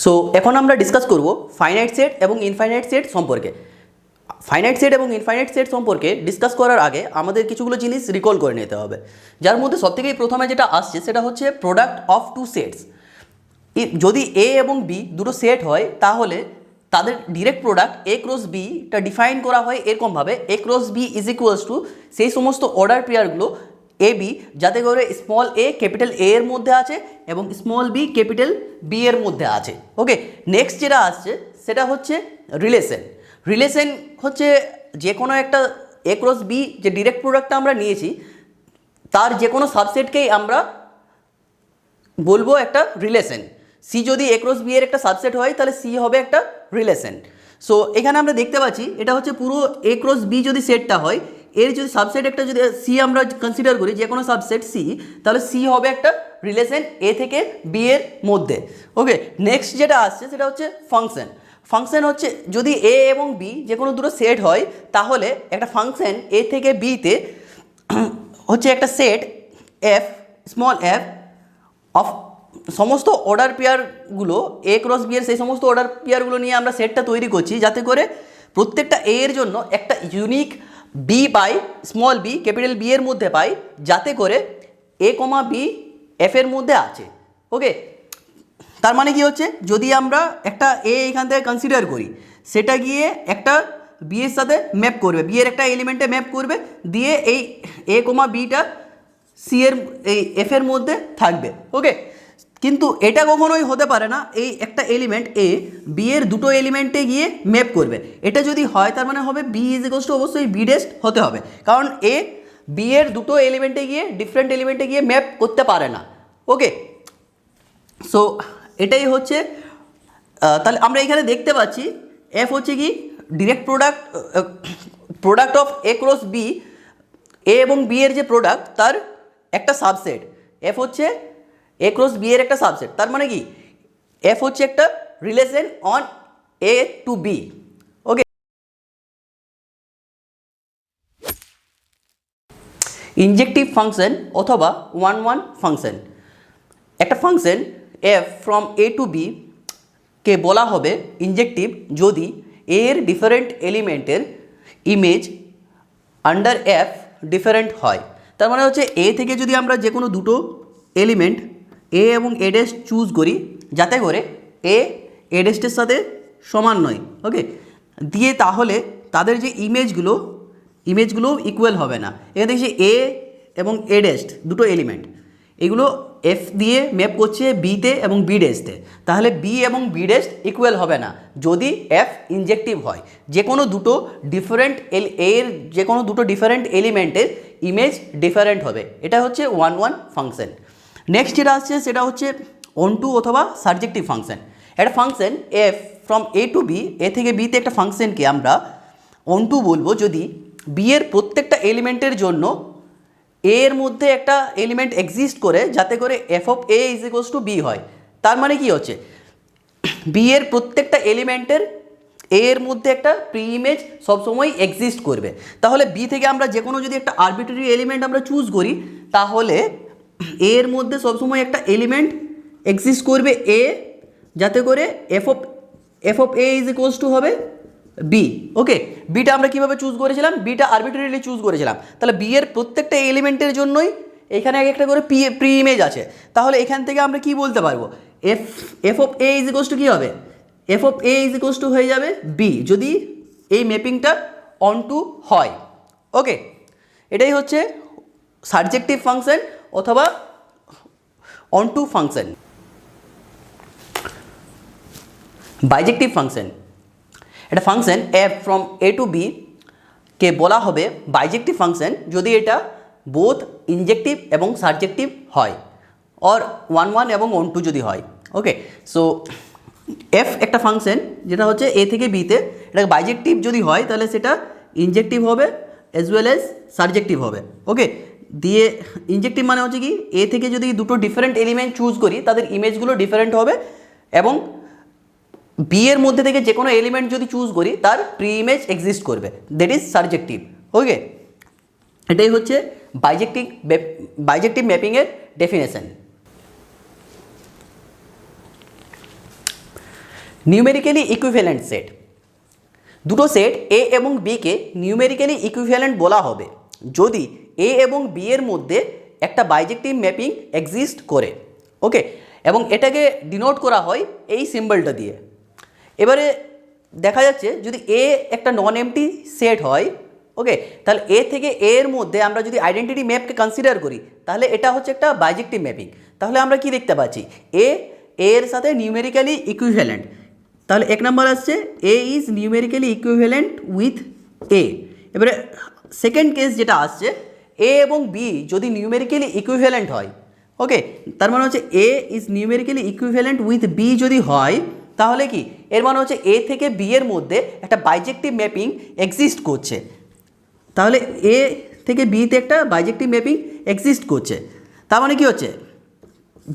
So এখন আমরা discuss করব ফাইনাইট সেট এবং ইনফাইনাইট সেট সম্পর্কে। ফাইনাইট সেট এবং ইনফাইনাইট সেট সম্পর্কে ডিসকাস করার আগে আমাদের কিছুগুলো জিনিস রিকল করে নিতে হবে, যার মধ্যে সবথেকে প্রথমে যেটা আসছে সেটা হচ্ছে প্রোডাক্ট অফ টু সেটস। যদি এ এবং বি দুটো সেট হয় তাহলে তাদের direct product A cross beta define করা হয় এরকমভাবে, A cross B is equals to সেই সমস্ত অর্ডার পেয়ারগুলো এ বি যাতে করে স্মল এ ক্যাপিটাল এ এর মধ্যে আছে এবং স্মল বি ক্যাপিটাল বি এর মধ্যে আছে। ওকে, নেক্সট যেটা আসছে সেটা হচ্ছে রিলেশন। রিলেশন হচ্ছে যে কোনো একটা এ ক্রস বি যে ডিরেক্ট প্রোডাক্টটা আমরা নিয়েছি তার যে কোনো সাবসেটকেই আমরা বলবো একটা রিলেশন। সি যদি এ ক্রস বি এর একটা সাবসেট হয় তাহলে সি হবে একটা রিলেশন। সো এখানে আমরা দেখতে পাচ্ছি এটা হচ্ছে পুরো এ ক্রস বি যদি সেটটা হয়, এর যদি সাবসেট একটা যদি সি আমরা কনসিডার করি যে কোনো সাবসেট সি, তাহলে সি হবে একটা রিলেশন এ থেকে বি এর মধ্যে। ওকে, নেক্সট যেটা আসছে সেটা হচ্ছে ফাংশন। ফাংশন হচ্ছে যদি এ এবং বি যে কোনো দুটো সেট হয় তাহলে একটা ফাংশন এ থেকে বিতে হচ্ছে একটা set F small F of সমস্ত অর্ডার পেয়ারগুলো এ ক্রস বি এর সেই সমস্ত অর্ডার পেয়ারগুলো নিয়ে আমরা সেটটা তৈরি করছি যাতে করে প্রত্যেকটা এ এর জন্য একটা ইউনিক বি পাই, স্মল বি ক্যাপিটাল বি এর মধ্যে পাই, যাতে করে এ কমা বি এফ এর মধ্যে আছে। ওকে, তার মানে কি হচ্ছে যদি আমরা একটা এ এখান থেকে কনসিডার করি সেটা গিয়ে একটা বি এর সাথে ম্যাপ করবে, বি এর একটা এলিমেন্টে ম্যাপ করবে, দিয়ে এই এ কমা বিটা সি এর এই এফ এর মধ্যে থাকবে। ওকে, কিন্তু এটা কখনোই হতে পারে না এই একটা এলিমেন্ট এ বি এর দুটো এলিমেন্টে গিয়ে ম্যাপ করবে। এটা যদি হয় তার মানে হবে বি ইজ ইকুয়ালস টু অবশ্যই বি ডেস্ট হতে হবে, কারণ এ বি এর দুটো এলিমেন্টে গিয়ে ডিফারেন্ট এলিমেন্টে গিয়ে ম্যাপ করতে পারে না। ওকে, সো এটাই হচ্ছে তাহলে আমরা এখানে দেখতে পাচ্ছি এফ হচ্ছে কি direct product of A cross B, A এবং বি এর যে প্রোডাক্ট তার একটা সাবসেট। এফ হচ্ছে এ ক্রস বি এর একটা সাবসেট, তার মানে কি এফ হচ্ছে একটা relation on A to B. Okay, injective function অথবা ওয়ান ওয়ান ফাংশন। একটা function F from A to B কে বলা হবে ইনজেক্টিভ যদি এর ডিফারেন্ট এলিমেন্টের ইমেজ আন্ডার এফ ডিফারেন্ট হয়। তার মানে হচ্ছে এ থেকে যদি আমরা যে কোনো দুটো এলিমেন্ট এ এবং এ ড্যাশ চুজ করি যাতে করে এ এ ড্যাশের সাথে সমান নয়, ওকে, দিয়ে তাহলে তাদের যে ইমেজগুলো ইকুয়াল হবে না। এখানে দেখছি এ এবং এ ড্যাশ দুটো এলিমেন্ট, এগুলো এফ দিয়ে ম্যাপ করছে বিতে এবং বি ড্যাশতে, তাহলে বি এবং বি ড্যাশ ইকুয়াল হবে না যদি এফ ইনজেক্টিভ হয়। যে কোনো দুটো ডিফারেন্ট এলিমেন্টের ইমেজ ডিফারেন্ট হবে, এটা হচ্ছে ওয়ান ওয়ান ফাংশন। নেক্সট যেটা আসছে সেটা হচ্ছে অন টু অথবা সাবজেক্টিভ ফাংশন। একটা function F from A to B, A থেকে বিতে একটা ফাংশনকে আমরা অন টু বলবো যদি বি এর প্রত্যেকটা এলিমেন্টের জন্য এ এর মধ্যে একটা এলিমেন্ট এক্সিস্ট করে যাতে করে F of A is equals to B হয়। তার মানে কি হচ্ছে বি এর প্রত্যেকটা এলিমেন্টের এ এর মধ্যে একটা প্রি ইমেজ সবসময় এক্সিস্ট করবে। তাহলে বি থেকে আমরা যে কোনো যদি একটা আরবিট্রারি এলিমেন্ট আমরা চুজ করি তাহলে এ এর মধ্যে সবসময় একটা এলিমেন্ট এক্সিস্ট করবে এ, যাতে করে F of A is equals two হবে বি। ওকে, বিটা আমরা কীভাবে চুজ করেছিলাম, বিটা আরবিট্রারিলি চুজ করেছিলাম, তাহলে বি এর প্রত্যেকটা এলিমেন্টের জন্যই এখানে একটা করে প্রি ইমেজ আছে। তাহলে এখান থেকে আমরা কি বলতে পারবো F of A is equals to কী হবে, F of A is equals to হয়ে যাবে বি যদি এই ম্যাপিংটা অন টু হয়। ওকে, এটাই হচ্ছে সাবজেক্টিভ ফাংশন অথবা onto function. Bijective function, একটা function F from A to B কে বলা হবে বাইজেক্টিভ ফাংশন যদি এটা বোথ ইনজেক্টিভ এবং সাবজেক্টিভ হয়, অর ওয়ান ওয়ান এবং অন টু যদি হয়। ওকে, সো এফ একটা ফাংশন যেটা হচ্ছে এ থেকে বিতে, এটা বাইজেক্টিভ যদি হয় তাহলে সেটা ইনজেক্টিভ হবে অ্যাজ ওয়েল অ্যাজ সাবজেক্টিভ হবে। ওকে, দিয়ে ইনজেক্টিভ মানে হচ্ছে কি এ থেকে যদি দুটো ডিফারেন্ট এলিমেন্ট চুজ করি তাদের ইমেজগুলো ডিফারেন্ট হবে, এবং বি এর মধ্যে থেকে যে কোনো এলিমেন্ট যদি চুজ করি তার প্রি ইমেজ এক্সিস্ট করবে, দ্যাট ইজ সাবজেক্টিভ। ওকে, এটাই হচ্ছে বাইজেক্টিভ ম্যাপিংয়ের ডেফিনেশন। নিউমেরিক্যালি ইকুইভ্যালেন্ট সেট, দুটো সেট এ এবং বিকে নিউমেরিক্যালি ইকুইভ্যালেন্ট বলা হবে যদি এ এবং বি এর মধ্যে একটা বাইজেক্টিভ ম্যাপিং এক্সিস্ট করে। ওকে, এবং এটাকে ডিনোট করা হয় এই সিম্বলটা দিয়ে। এবারে দেখা যাচ্ছে যদি এ একটা নন এমটি সেট হয়, ওকে, তাহলে এ থেকে এ এর মধ্যে আমরা যদি আইডেন্টিটি ম্যাপকে কনসিডার করি তাহলে এটা হচ্ছে একটা বাইজেক্টিভ ম্যাপিং। তাহলে আমরা কি দেখতে পাচ্ছি, এ এর সাথে নিউমেরিক্যালি ইকুইভ্যালেন্ট। তাহলে এক নম্বর আসছে A is numerically equivalent with A. এবারে সেকেন্ড কেস যেটা আসছে, এ এবং বি যদি নিউমেরিক্যালি ইকুইভ্যালেন্ট হয়, ওকে, তার মানে হচ্ছে A is numerically equivalent with B যদি হয়, তাহলে কি এর মানে হচ্ছে এ থেকে বি এর মধ্যে একটা বাইজেক্টিভ ম্যাপিং এক্সিস্ট করছে। তাহলে এ থেকে বিতে একটা বাইজেক্টিভ ম্যাপিং এক্সিস্ট করছে, তার মানে কি হচ্ছে,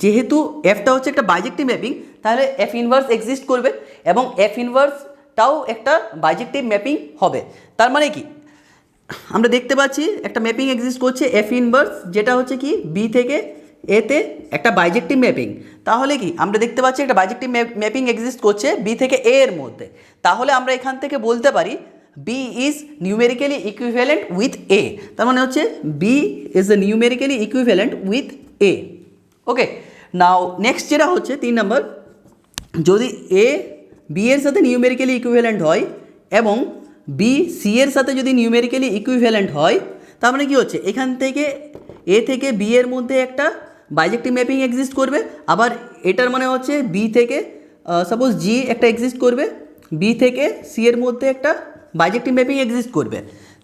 যেহেতু এফটা হচ্ছে একটা বাইজেক্টিভ ম্যাপিং, তাহলে এফ ইনভার্স এক্সিস্ট করবে এবং এফ ইনভার্সটাও একটা বাইজেক্টিভ ম্যাপিং হবে। তার মানে কি আমরা দেখতে পাচ্ছি একটা ম্যাপিং এক্সিস্ট করছে এফ ইনভার্স, যেটা হচ্ছে কি বি থেকে এতে একটা বাইজেক্টিভ ম্যাপিং। তাহলে কি আমরা দেখতে পাচ্ছি একটা বাইজেক্টিভ ম্যাপিং এক্সিস্ট করছে বি থেকে এ এর মধ্যে। তাহলে আমরা এখান থেকে বলতে পারি B is numerically equivalent with A. তার মানে হচ্ছে B is A numerically equivalent with A. Okay, now next যেটা হচ্ছে 3 নম্বর, যদি এ বি এর সাথে নিউমেরিক্যালি ইকুইভ্যালেন্ট হয় এবং বি সি এর সাথে যদি নিউমেরিক্যালি ইকুইভ্যালেন্ট হয়, তার মানে কি হচ্ছে এখান থেকে এ থেকে বি এর মধ্যে একটা বাইজেক্টিভ ম্যাপিং এক্সিস্ট করবে। আবার এটার মানে হচ্ছে বি থেকে সাপোজ জি একটা এক্সিস্ট করবে, বি থেকে সি এর মধ্যে একটা বাইজেক্টিভ ম্যাপিং এক্সিস্ট করবে।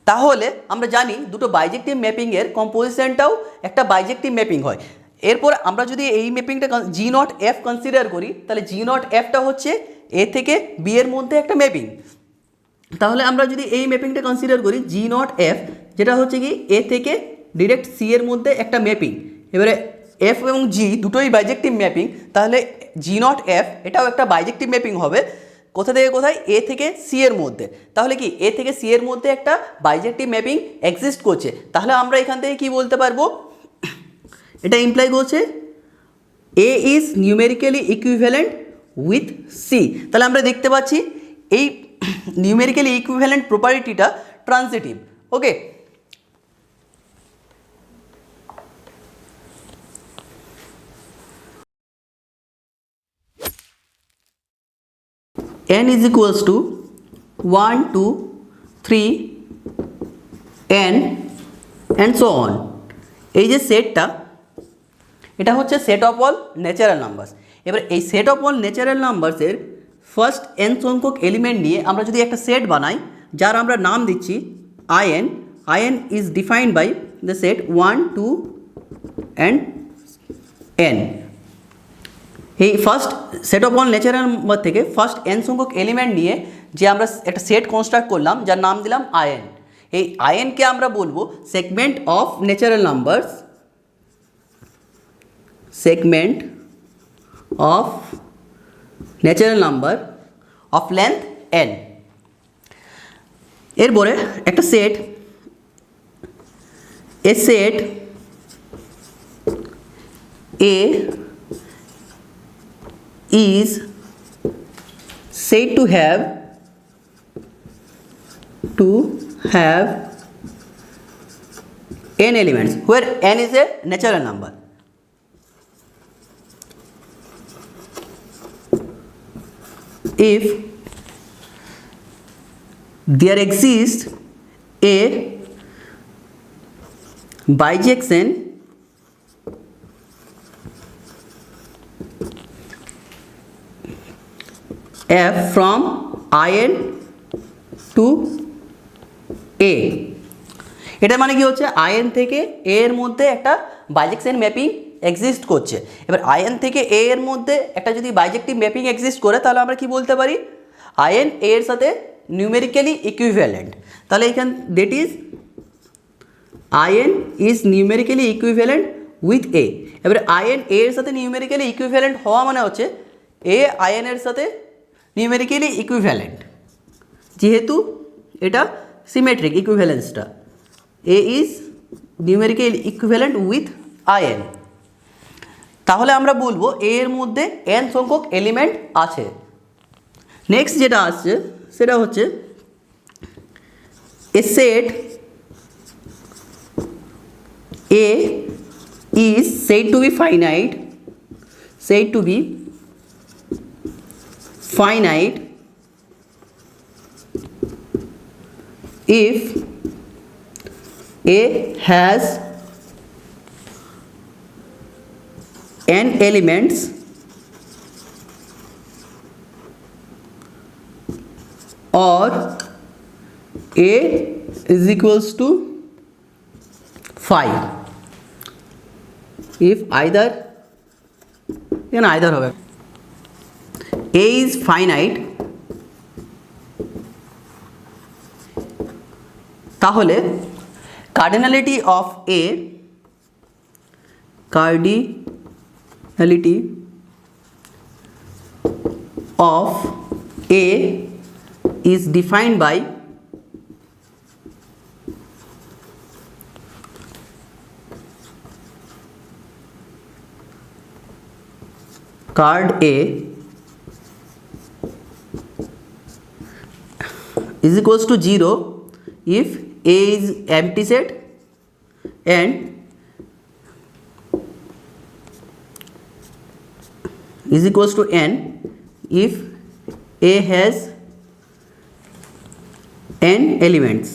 তাহলে আমরা জানি দুটো বাইজেক্টিভ ম্যাপিংয়ের কম্পোজিশনটাও একটা বাইজেক্টিভ ম্যাপিং হয়। এরপর আমরা যদি এই ম্যাপিংটা জি নট এফ কনসিডার করি, তাহলে জি নট এফটা হচ্ছে এ থেকে বি এর মধ্যে একটা ম্যাপিং। তাহলে আমরা যদি এই ম্যাপিংটা কনসিডার করি জি নট এফ, যেটা হচ্ছে কি এ থেকে ডিরেক্ট সি এর মধ্যে একটা ম্যাপিং। এবারে এফ এবং জি দুটোই বাইজেক্টিভ ম্যাপিং, তাহলে জি নট এফ এটাও একটা বাইজেক্টিভ ম্যাপিং হবে। কোথা থেকে কোথায়, এ থেকে সি এর মধ্যে। তাহলে কি এ থেকে সি এর মধ্যে একটা বাইজেক্টিভ ম্যাপিং এক্সিস্ট করছে। তাহলে আমরা এখান থেকে কি বলতে পারবো, এটা ইমপ্লাই করছে A is numerically equivalent with C. তাহলে আমরা দেখতে পাচ্ছি এই নিউমেরিক্যালি ইকুইভ্যালেন্ট প্রপার্টিটা transitive. Okay, n is equals to 1 2 3 n and so on। এই যে সেটটা, এটা হচ্ছে set of all natural numbers. এবার এই সেট অফ অল ন্যাচারাল নাম্বারসের ফার্স্ট n সংখ্যক এলিমেন্ট নিয়ে আমরা যদি একটা সেট বানাই, যার আমরা নাম দিচ্ছি in। in is defined by the set 1 2 and n। এই first set of all natural number থেকে ফার্স্ট n সংখ্যক এলিমেন্ট নিয়ে যে আমরা একটা সেট কনস্ট্রাক্ট করলাম, যার নাম দিলাম in। এই inকে আমরা বলবো segment of natural numbers, segment of natural number of length n। এরপরে একটা set, A set A is said to have n elements where n is a natural number। if there exists a bijection f from in to a, এটা মানে কি হচ্ছে in থেকে a এর মধ্যে একটা বাইজেকশন ম্যাপিং এক্সিস্ট করছে। এবার in থেকে a এর মধ্যে একটা যদি বাইজেক্টিভ ম্যাপিং এক্সিস্ট করে, তাহলে আমরা কি বলতে পারি, in a এর সাথে নিউমেরিক্যালি ইকুইভ্যালেন্ট। তাহলে এখান that is in is numerically equivalent with a। এবারে in a এর সাথে নিউমেরিক্যালি ইকুইভ্যালেন্ট হওয়া মানে হচ্ছে a in এর সাথে নিউমেরিক্যালি ইকুইভ্যালেন্ট, যেহেতু এটা সিমেট্রিক ইকুইভ্যালেন্সটা, A is numerically equivalent with in। তাহলে আমরা বলবো এ এর মধ্যে n সংখ্যক এলিমেন্ট আছে। নেক্সট যেটা আসছে সেটা হচ্ছে এ set A is said to be finite if A has n elements or A is equals to 5 if either হবে A is finite তাহলে cardinality of A is defined by card A is equals to 0 if A is empty set and is equals to n if A has n elements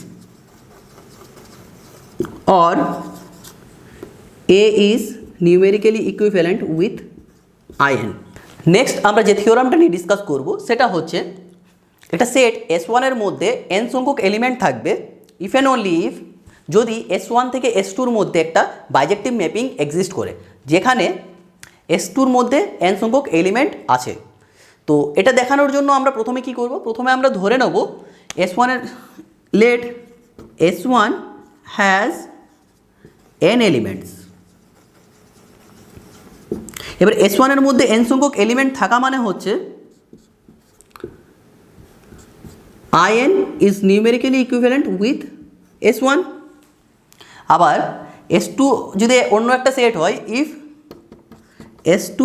or A is numerically equivalent with in. Next আমরা যে থিওরামটা নিয়ে discuss করব সেটা হচ্ছে একটা set S1 এর মধ্যে n সংখ্যক এলিমেন্ট থাকবে ইফ অ্যান্ড অনলি ইফ যদি S1 থেকে S2 মধ্যে একটা বাইজেক্টিভ ম্যাপিং এক্সিস্ট করে, যেখানে S2 মধ্যে n সংখ্যক এলিমেন্ট আছে। তো এটা দেখানোর জন্য আমরা প্রথমে কি করব, প্রথমে আমরা ধরে নেব S1 এর late S1 has n elements. এবার S1 এর মধ্যে n সংখ্যক এলিমেন্ট থাকা মানে হচ্ছে in is numerically equivalent with S1। আবার S2 যদি অন্য একটা সেট হয়, if S2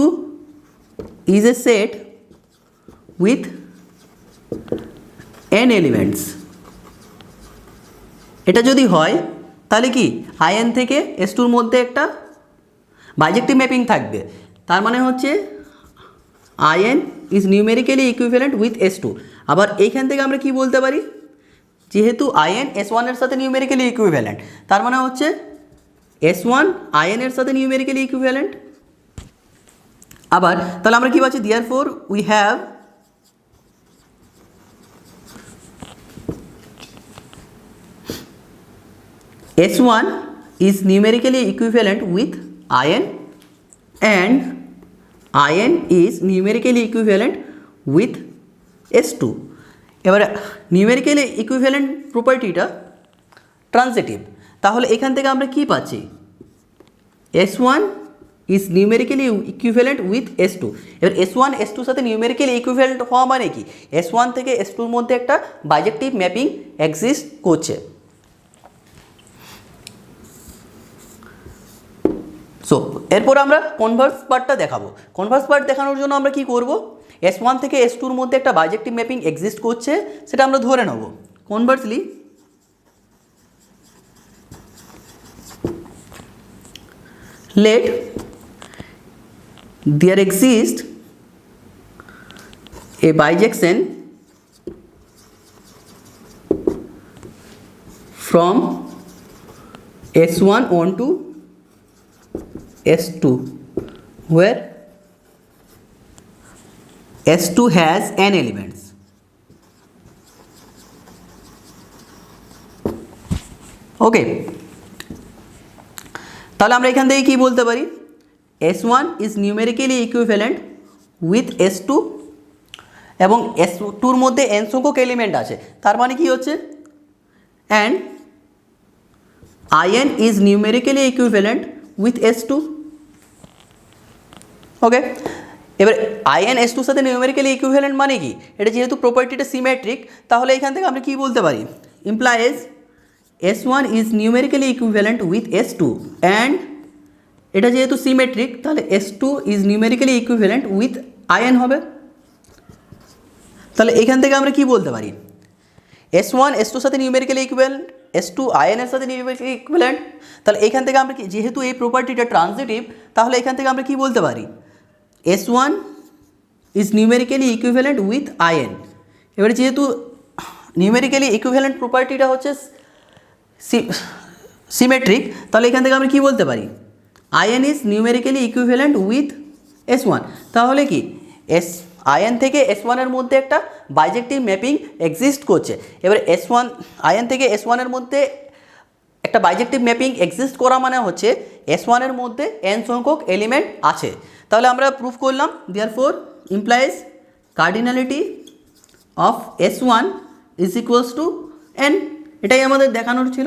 is a set with n elements, এটা যদি হয় তাহলে কি in থেকে S2 এর মধ্যে একটা বাইজেক্টিভ ম্যাপিং থাকবে। তার মানে হচ্ছে in is numerically equivalent with S2। আবার এইখান থেকে আমরা কি বলতে পারি, যেহেতু in S1 এর সাথে নিউমেরিক্যালি ইকুইভ্যালেন্ট, তার মানে হচ্ছে S1 in এর সাথে নিউমেরিক্যালি ইকুইভ্যালেন্ট। আবার তাহলে আমরা কি পাচ্ছি, therefore we have S1 is numerically equivalent with in and in is numerically equivalent with S2। এবার নিউমেরিক্যালি ইকুইভ্যালেন্ট প্রপার্টিটা ট্রানজিটিভ, তাহলে এখান থেকে আমরা কি পাচ্ছি, S1 is numerically equivalent with S2। এবার S1 S2 সাথে নিউমেরিক্যালি ইকুইভ্যালেন্ট হওয়া মানে কি, S1 থেকে S2 এর মধ্যে একটা বাইজেক্টিভ ম্যাপিং এক্সিস্ট করছে। সো এরপর আমরা কনভার্স পার্টটা দেখাবো। কনভার্স পার্ট দেখানোর জন্য আমরা কি করব, S1 থেকে S2 এর মধ্যে একটা বাইজেক্টিভ ম্যাপিং এক্সিস্ট করছে সেটা আমরা ধরে নেব। Conversely let there exist a bijection from S1 onto S2 where S2 has n elements। ওকে, তাহলে আমরা এখান থেকে কি বলতে পারি, S1 is numerically equivalent with S2 এবং S2 এর মধ্যে n সংখ্যক এলিমেন্ট আছে, তার মানে কি হচ্ছে and in is numerically equivalent with S2। ওকে, এবার in S2 সাথে নিউমেরিক্যালি ইকুইভ্যালেন্ট মানে কি, এটা যেহেতু প্রপার্টিটা সিমেট্রিক, তাহলে এখান থেকে আমরা কি বলতে পারি, implies S1 is numerically equivalent with S2 and এটা যেহেতু সিমেট্রিক তাহলে S2 is numerically equivalent with in হবে। তাহলে এখান থেকে আমরা কি বলতে পারি, S1 S2 সাথে নিউমেরিক্যালি ইকুইভ্যালেন্ট, S2 আয়ন এর সাথে নিউমেরিক্যালি ইকুইভ্যালেন্ট। তাহলে এখান থেকে আমরা কি, যেহেতু এই প্রপার্টিটা ট্রানজিটিভ, তাহলে এখান থেকে আমরা কি বলতে পারি, S1 is numerically equivalent with ion. এবারে যেহেতু নিউমেরিক্যালি ইকুইভ্যালেন্ট প্রপার্টিটা হচ্ছে সিমেট্রিক, তাহলে এখান থেকে আমরা কি বলতে পারি, ion is numerically equivalent with S1। তাহলে কি আয়ন থেকে S1 এর মধ্যে একটা বাইজেক্টিভ ম্যাপিং এক্সিস্ট করছে। এবার আয়ন থেকে S1 এর মধ্যে একটা বাইজেক্টিভ ম্যাপিং এক্সিস্ট করা মানে হচ্ছে S1 এর মধ্যে n সংখ্যক এলিমেন্ট আছে। তাহলে আমরা প্রুফ করলাম, therefore implies cardinality of S1 is equals two n। এটাই আমাদের দেখানোর ছিল।